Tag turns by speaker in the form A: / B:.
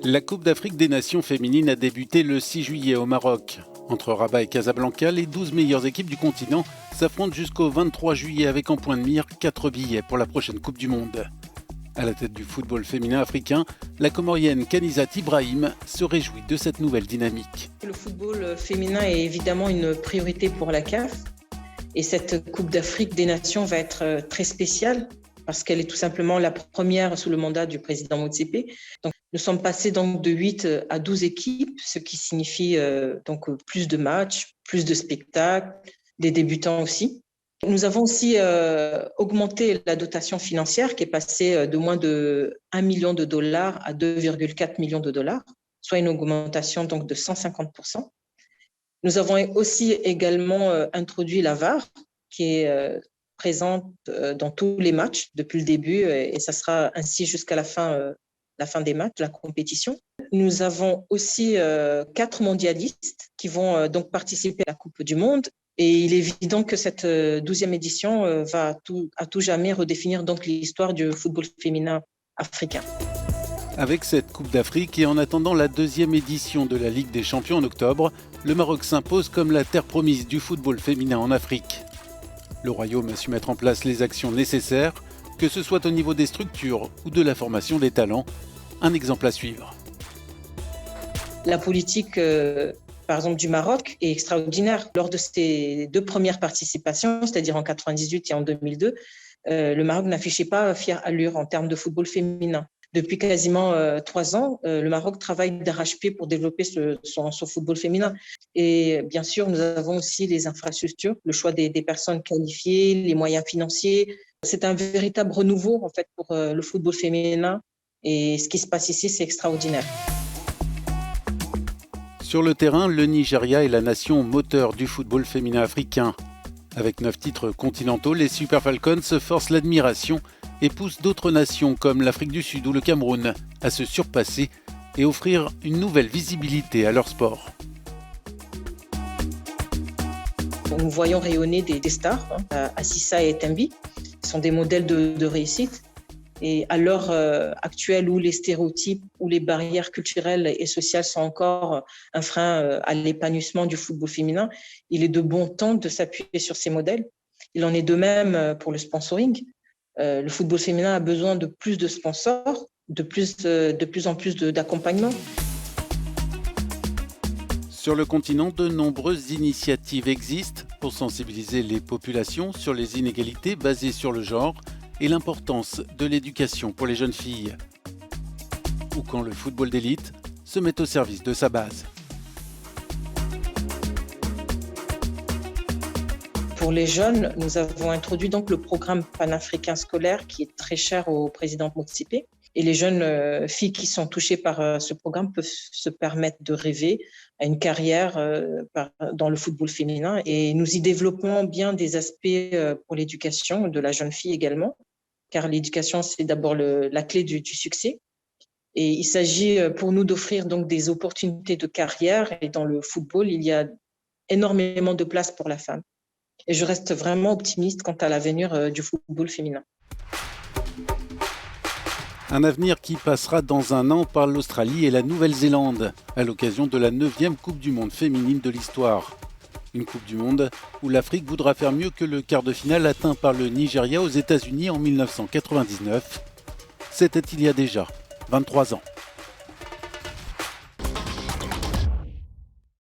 A: La Coupe d'Afrique des Nations féminines a débuté le 6 juillet au Maroc. Entre Rabat et Casablanca, les 12 meilleures équipes du continent s'affrontent jusqu'au 23 juillet avec en point de mire 4 billets pour la prochaine Coupe du Monde. À la tête du football féminin africain, la Comorienne Kanizat Ibrahim se réjouit de cette nouvelle dynamique.
B: Le football féminin est évidemment une priorité pour la CAF et cette Coupe d'Afrique des Nations va être très spéciale parce qu'elle est tout simplement la première sous le mandat du président Motsepe. Donc, nous sommes passés donc de 8 à 12 équipes, ce qui signifie donc plus de matchs, plus de spectacles, des débutants aussi. Nous avons aussi augmenté la dotation financière qui est passée de moins de 1 million de dollars à 2,4 millions de dollars, soit une augmentation donc de 150%. Nous avons aussi également introduit la VAR qui est présente dans tous les matchs depuis le début et ça sera ainsi jusqu'à la fin des matchs, la compétition. Nous avons aussi 4 mondialistes qui vont donc participer à la Coupe du Monde. Et il est évident que cette 12e édition va à tout jamais redéfinir donc l'histoire du football féminin africain.
A: Avec cette Coupe d'Afrique et en attendant la 2e édition de la Ligue des Champions en octobre, le Maroc s'impose comme la terre promise du football féminin en Afrique. Le Royaume a su mettre en place les actions nécessaires, que ce soit au niveau des structures ou de la formation des talents. Un exemple à suivre.
B: La politique par exemple du Maroc est extraordinaire. Lors de ses 2 premières participations, c'est-à-dire en 1998 et en 2002, le Maroc n'affichait pas fière allure en termes de football féminin. Depuis quasiment 3 ans, le Maroc travaille d'arrache-pied pour développer son football féminin. Et bien sûr, nous avons aussi les infrastructures, le choix des personnes qualifiées, les moyens financiers. C'est un véritable renouveau en fait pour le football féminin. Et ce qui se passe ici, c'est extraordinaire.
A: Sur le terrain, le Nigeria est la nation moteur du football féminin africain. Avec 9 titres continentaux, les Super Falcons se forcent l'admiration et poussent d'autres nations comme l'Afrique du Sud ou le Cameroun à se surpasser et offrir une nouvelle visibilité à leur sport.
B: Nous voyons rayonner des stars, Assissa et Tembi, qui sont des modèles de réussite. Et à l'heure actuelle où les stéréotypes, où les barrières culturelles et sociales sont encore un frein à l'épanouissement du football féminin, il est de bon ton de s'appuyer sur ces modèles. Il en est de même pour le sponsoring. Le football féminin a besoin de plus de sponsors, de plus en plus d'accompagnement.
A: Sur le continent, de nombreuses initiatives existent pour sensibiliser les populations sur les inégalités basées sur le genre et l'importance de l'éducation pour les jeunes filles. Ou quand le football d'élite se met au service de sa base.
B: Pour les jeunes, nous avons introduit donc le programme panafricain scolaire qui est très cher au président Motsepe. Et les jeunes filles qui sont touchées par ce programme peuvent se permettre de rêver à une carrière dans le football féminin. Et nous y développons bien des aspects pour l'éducation de la jeune fille également, car l'éducation, c'est d'abord la clé du succès. Et il s'agit pour nous d'offrir donc des opportunités de carrière. Et dans le football, il y a énormément de place pour la femme. Et je reste vraiment optimiste quant à l'avenir du football féminin.
A: Un avenir qui passera dans un an par l'Australie et la Nouvelle-Zélande, à l'occasion de la 9e Coupe du Monde féminine de l'histoire. Une Coupe du Monde où l'Afrique voudra faire mieux que le quart de finale atteint par le Nigeria aux États-Unis en 1999. C'était il y a déjà 23 ans.